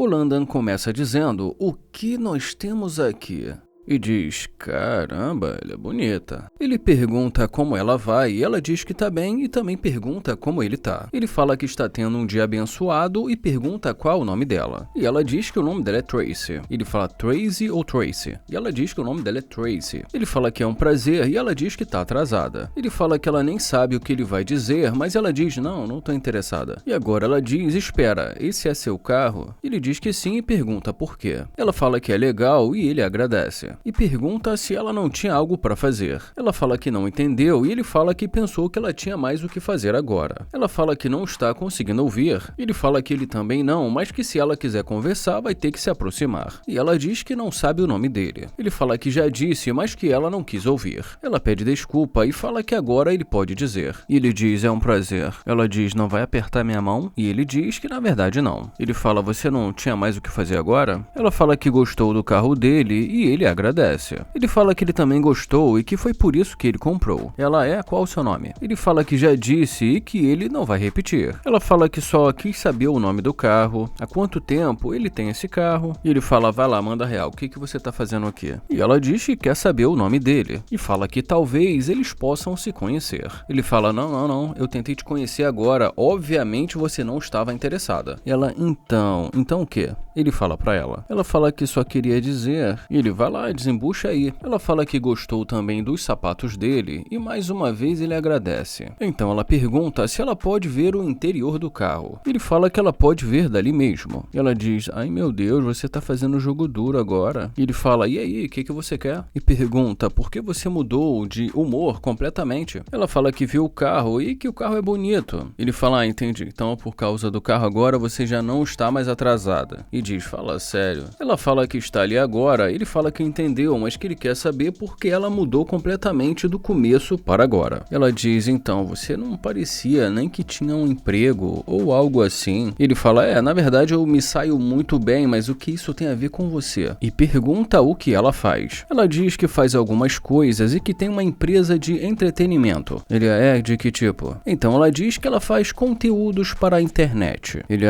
O Landon começa dizendo: "O que nós temos aqui?" E diz: "Caramba, ela é bonita." Ele pergunta como ela vai e ela diz que tá bem e também pergunta como ele tá. Ele fala que está tendo um dia abençoado e pergunta qual o nome dela. E ela diz que o nome dela é Tracy. Ele fala Tracy ou Tracy. E ela diz que o nome dela é Tracy. Ele fala que é um prazer e ela diz que tá atrasada. Ele fala que ela nem sabe o que ele vai dizer, mas ela diz: "Não tô interessada." E agora ela diz: "Espera, esse é seu carro?" Ele diz que sim e pergunta por quê. Ela fala que é legal e ele agradece. E pergunta se ela não tinha algo para fazer. Ela fala que não entendeu e ele fala que pensou que ela tinha mais o que fazer agora. Ela fala que não está conseguindo ouvir. Ele fala que ele também não, mas que se ela quiser conversar vai ter que se aproximar. E ela diz que não sabe o nome dele. Ele fala que já disse, mas que ela não quis ouvir. Ela pede desculpa e fala que agora ele pode dizer. E ele diz: "É um prazer." Ela diz: "Não vai apertar minha mão?" E ele diz que na verdade não. Ele fala: "Você não tinha mais o que fazer agora?" Ela fala que gostou do carro dele e ele agradece. Ele fala que ele também gostou e que foi por isso que ele comprou. Ela: "Qual o seu nome?" Ele fala que já disse e que ele não vai repetir. Ela fala que só quis saber o nome do carro, há quanto tempo ele tem esse carro. E ele fala: "Vai lá, manda real, o que você tá fazendo aqui?" E ela diz que quer saber o nome dele. E fala que talvez eles possam se conhecer. Ele fala: Não, eu tentei te conhecer agora, obviamente você não estava interessada." Ela: Então o quê?" Ele fala pra ela. Ela fala que só queria dizer. E ele: "Vai lá, desembucha aí." Ela fala que gostou também dos sapatos dele e mais uma vez ele agradece. Então ela pergunta se ela pode ver o interior do carro. Ele fala que ela pode ver dali mesmo. Ela diz: "Ai meu Deus, você tá fazendo jogo duro agora." Ele fala: "E aí, o que você quer?" E pergunta por que você mudou de humor completamente. Ela fala que viu o carro e que o carro é bonito. Ele fala: "Entendi, então por causa do carro agora você já não está mais atrasada." E diz: "Fala sério." Ela fala que está ali agora. Ele fala que entendeu, mas que ele quer saber por que ela mudou completamente do começo para agora. Ela diz: "Então, você não parecia nem que tinha um emprego ou algo assim." Ele fala: "Na verdade eu me saio muito bem, mas o que isso tem a ver com você?" E pergunta o que ela faz. Ela diz que faz algumas coisas e que tem uma empresa de entretenimento. Ele: "De que tipo?" Então ela diz que ela faz conteúdos para a internet. Ele: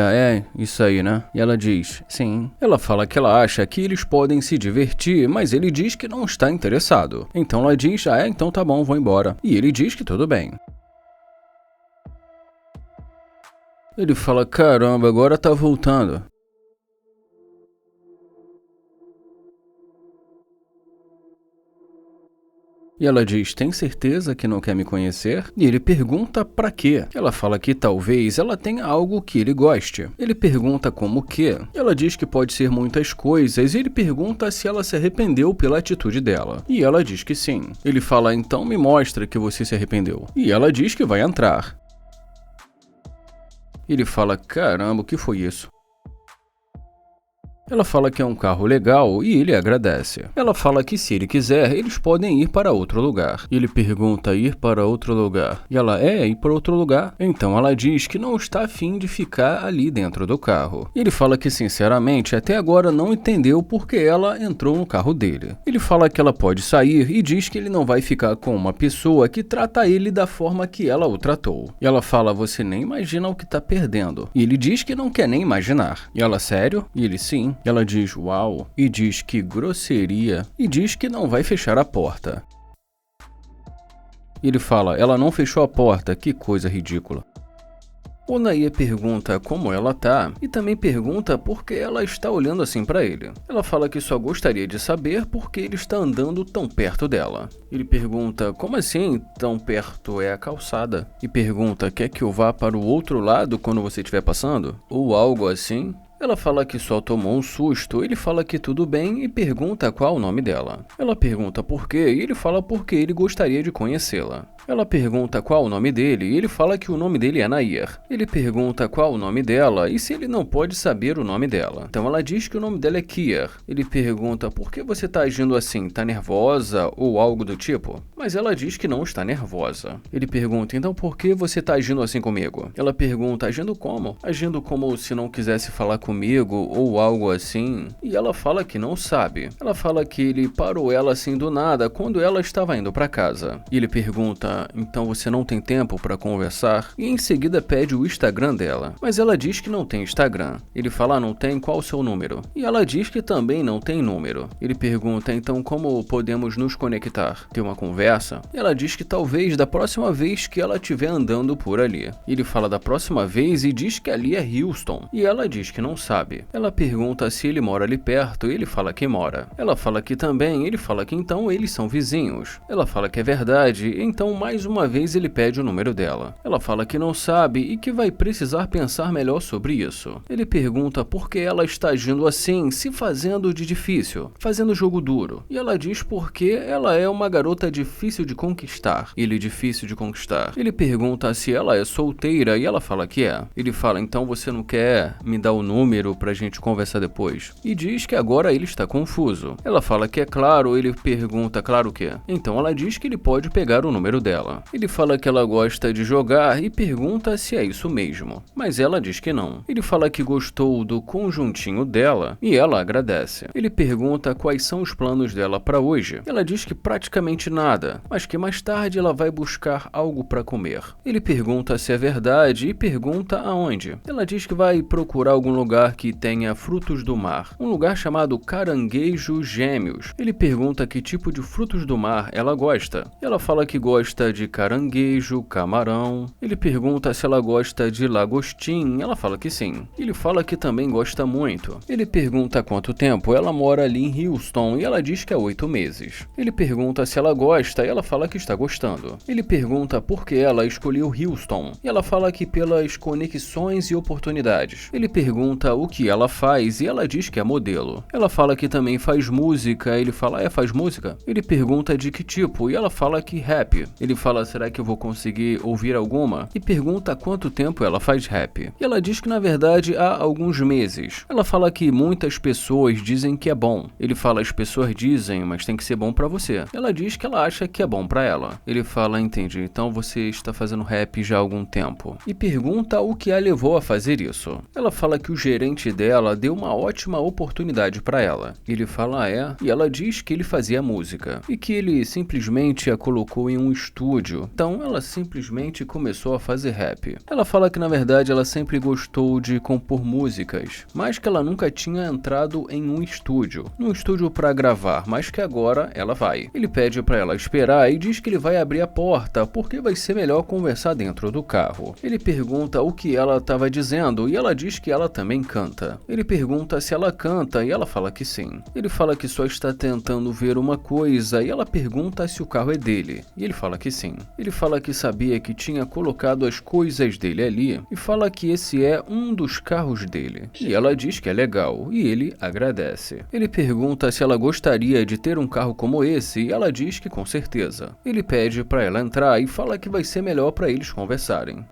Isso aí, né?" E ela diz: "Sim." Ela fala que ela acha que eles podem se divertir, mas ele diz que não está interessado. Então ela diz: "Então tá bom, vou embora." E ele diz que tudo bem. Ele fala: "Caramba, agora tá voltando." E ela diz: "Tem certeza que não quer me conhecer?" E ele pergunta pra quê. Ela fala que talvez ela tenha algo que ele goste. Ele pergunta como o quê. Ela diz que pode ser muitas coisas e ele pergunta se ela se arrependeu pela atitude dela. E ela diz que sim. Ele fala: "Então me mostra que você se arrependeu." E ela diz que vai entrar. Ele fala: "Caramba, o que foi isso?" Ela fala que é um carro legal e ele agradece. Ela fala que se ele quiser, eles podem ir para outro lugar. Ele pergunta: "Ir para outro lugar?" E ela: "Ir para outro lugar." Então ela diz que não está afim de ficar ali dentro do carro. Ele fala que sinceramente até agora não entendeu porque ela entrou no carro dele. Ele fala que ela pode sair e diz que ele não vai ficar com uma pessoa que trata ele da forma que ela o tratou. E ela fala: "Você nem imagina o que tá perdendo." E ele diz que não quer nem imaginar. E ela: "Sério?" E ele: "Sim." Ela diz: "Uau." E diz que grosseria. E diz que não vai fechar a porta. Ele fala: "Ela não fechou a porta, que coisa ridícula." O Naia pergunta como ela tá e também pergunta por que ela está olhando assim pra ele. Ela fala que só gostaria de saber por que ele está andando tão perto dela. Ele pergunta: "Como assim tão perto? É a calçada." E pergunta: "Quer que eu vá para o outro lado quando você estiver passando?" Ou algo assim. Ela fala que só tomou um susto, ele fala que tudo bem e pergunta qual o nome dela. Ela pergunta por quê e ele fala porque ele gostaria de conhecê-la. Ela pergunta qual o nome dele e ele fala que o nome dele é Nair. Ele pergunta qual o nome dela e se ele não pode saber o nome dela. Então ela diz que o nome dela é Kier. Ele pergunta: "Por que você tá agindo assim? Tá nervosa ou algo do tipo?" Mas ela diz que não está nervosa. Ele pergunta: "Então por que você tá agindo assim comigo?" Ela pergunta: "Agindo como?" "Agindo como se não quisesse falar comigo ou algo assim." E ela fala que não sabe. Ela fala que ele parou ela assim do nada quando ela estava indo pra casa. E ele pergunta: fala, então você não tem tempo para conversar? E em seguida pede o Instagram dela. Mas ela diz que não tem Instagram. Ele fala, não tem, qual o seu número? E ela diz que também não tem número. Ele pergunta, então como podemos nos conectar? Ter uma conversa? E ela diz que talvez da próxima vez que ela estiver andando por ali. Ele fala da próxima vez e diz que ali é Houston. E ela diz que não sabe. Ela pergunta se ele mora ali perto e ele fala que mora. Ela fala que também, ele fala que então eles são vizinhos. Ela fala que é verdade, então mais uma vez ele pede o número dela. Ela fala que não sabe e que vai precisar pensar melhor sobre isso. Ele pergunta por que ela está agindo assim, se fazendo de difícil, fazendo jogo duro. E ela diz porque ela é uma garota difícil de conquistar. Ele difícil de conquistar. Ele pergunta se ela é solteira e ela fala que é. Ele fala, então você não quer me dar o número pra gente conversar depois? E diz que agora ele está confuso. Ela fala que é claro, ele pergunta, claro o quê? Então ela diz que ele pode pegar o número dela. Ele fala que ela gosta de jogar e pergunta se é isso mesmo. Mas ela diz que não. Ele fala que gostou do conjuntinho dela e ela agradece. Ele pergunta quais são os planos dela para hoje. Ela diz que praticamente nada, mas que mais tarde ela vai buscar algo para comer. Ele pergunta se é verdade e pergunta aonde. Ela diz que vai procurar algum lugar que tenha frutos do mar, um lugar chamado Caranguejo Gêmeos. Ele pergunta que tipo de frutos do mar ela gosta. Ela fala que gosta de caranguejo, camarão. Ele pergunta se ela gosta de lagostim. Ela fala que sim. Ele fala que também gosta muito. Ele pergunta há quanto tempo ela mora ali em Houston e ela diz que há 8 meses. Ele pergunta se ela gosta e ela fala que está gostando. Ele pergunta por que ela escolheu Houston e ela fala que pelas conexões e oportunidades. Ele pergunta o que ela faz e ela diz que é modelo. Ela fala que também faz música. Ele fala, faz música? Ele pergunta de que tipo e ela fala que rap. Ele fala, será que eu vou conseguir ouvir alguma? E pergunta há quanto tempo ela faz rap. E ela diz que na verdade há alguns meses. Ela fala que muitas pessoas dizem que é bom. Ele fala, as pessoas dizem, mas tem que ser bom pra você. Ela diz que ela acha que é bom pra ela. Ele fala, entendi, então você está fazendo rap já há algum tempo. E pergunta o que a levou a fazer isso. Ela fala que o gerente dela deu uma ótima oportunidade pra ela. Ele fala, e ela diz que ele fazia música. E que ele simplesmente a colocou em um estúdio. Então ela simplesmente começou a fazer rap. Ela fala que na verdade ela sempre gostou de compor músicas, mas que ela nunca tinha entrado em um estúdio, num estúdio para gravar, mas que agora ela vai. Ele pede para ela esperar e diz que ele vai abrir a porta porque vai ser melhor conversar dentro do carro. Ele pergunta o que ela estava dizendo e ela diz que ela também canta. Ele pergunta se ela canta e ela fala que sim. Ele fala que só está tentando ver uma coisa e ela pergunta se o carro é dele. E ele fala que sim. Ele fala que sabia que tinha colocado as coisas dele ali e fala que esse é um dos carros dele. E ela diz que é legal e ele agradece. Ele pergunta se ela gostaria de ter um carro como esse e ela diz que com certeza. Ele pede para ela entrar e fala que vai ser melhor para eles conversarem.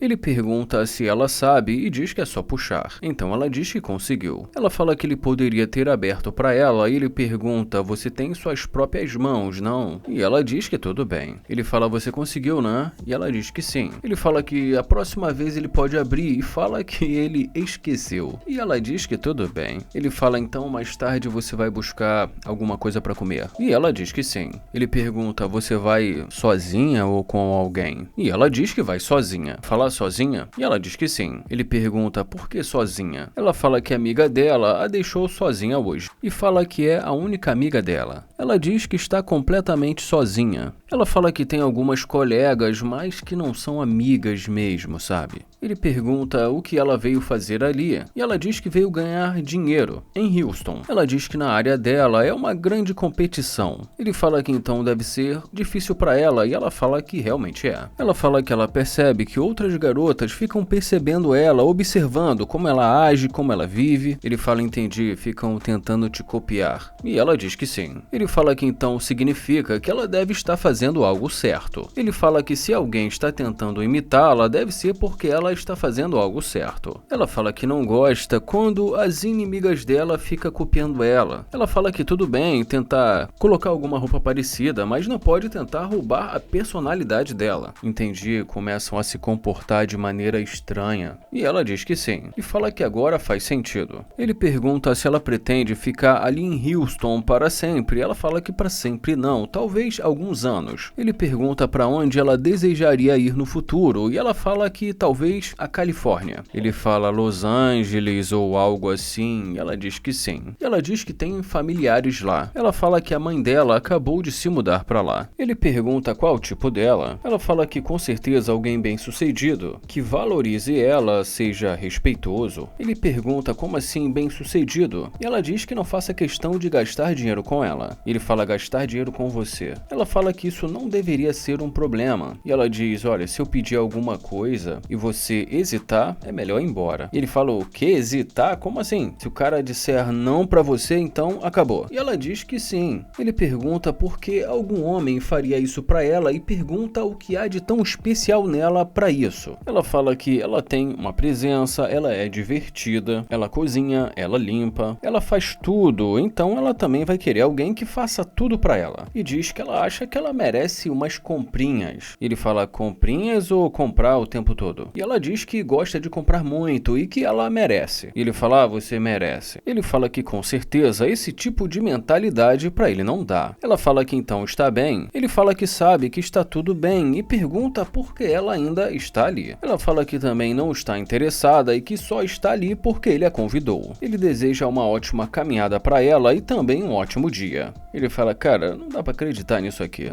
Ele pergunta se ela sabe e diz que é só puxar. Então ela diz que conseguiu. Ela fala que ele poderia ter aberto para ela e ele pergunta, você tem suas próprias mãos, não? E ela diz que tudo bem. Ele fala, você conseguiu, né? E ela diz que sim. Ele fala que a próxima vez ele pode abrir e fala que ele esqueceu. E ela diz que tudo bem. Ele fala, então mais tarde você vai buscar alguma coisa para comer. E ela diz que sim. Ele pergunta, você vai sozinha ou com alguém? E ela diz que vai sozinha. Fala sozinha? E ela diz que sim. Ele pergunta por que sozinha? Ela fala que a amiga dela a deixou sozinha hoje e fala que é a única amiga dela. Ela diz que está completamente sozinha. Ela fala que tem algumas colegas, mas que não são amigas mesmo, sabe? Ele pergunta o que ela veio fazer ali e ela diz que veio ganhar dinheiro em Houston. Ela diz que na área dela é uma grande competição. Ele fala que então deve ser difícil para ela e ela fala que realmente é. Ela fala que ela percebe que outras garotas ficam percebendo ela, observando como ela age, como ela vive. Ele fala, entendi, ficam tentando te copiar. E ela diz que sim. Ele fala que então significa que ela deve estar fazendo fazendo algo certo. Ele fala que se alguém está tentando imitá-la, deve ser porque ela está fazendo algo certo. Ela fala que não gosta quando as inimigas dela ficam copiando ela. Ela fala que tudo bem tentar colocar alguma roupa parecida, mas não pode tentar roubar a personalidade dela. Entendi, começam a se comportar de maneira estranha. E ela diz que sim, e fala que agora faz sentido. Ele pergunta se ela pretende ficar ali em Houston para sempre. Ela fala que para sempre não, talvez alguns anos. Ele pergunta para onde ela desejaria ir no futuro, e ela fala que talvez a Califórnia. Ele fala Los Angeles ou algo assim, e ela diz que sim. E ela diz que tem familiares lá. Ela fala que a mãe dela acabou de se mudar para lá. Ele pergunta qual o tipo dela. Ela fala que com certeza alguém bem-sucedido, que valorize ela, seja respeitoso. Ele pergunta como assim bem-sucedido, e ela diz que não faça questão de gastar dinheiro com ela. Ele fala gastar dinheiro com você. Ela fala que isso não deveria ser um problema. E ela diz, olha, se eu pedir alguma coisa e você hesitar, é melhor ir embora. E ele fala, o que? Hesitar? Como assim? Se o cara disser não pra você, então acabou. E ela diz que sim. Ele pergunta por que algum homem faria isso pra ela e pergunta o que há de tão especial nela pra isso. Ela fala que ela tem uma presença, ela é divertida, ela cozinha, ela limpa, ela faz tudo, então ela também vai querer alguém que faça tudo pra ela. E diz que ela acha que ela merece umas comprinhas. Ele fala comprinhas ou comprar o tempo todo? E ela diz que gosta de comprar muito e que ela merece. E ele fala, você merece. Ele fala que com certeza esse tipo de mentalidade pra ele não dá. Ela fala que então está bem. Ele fala que sabe que está tudo bem e pergunta por que ela ainda está ali. Ela fala que também não está interessada e que só está ali porque ele a convidou. Ele deseja uma ótima caminhada pra ela e também um ótimo dia. Ele fala, cara, não dá pra acreditar nisso aqui.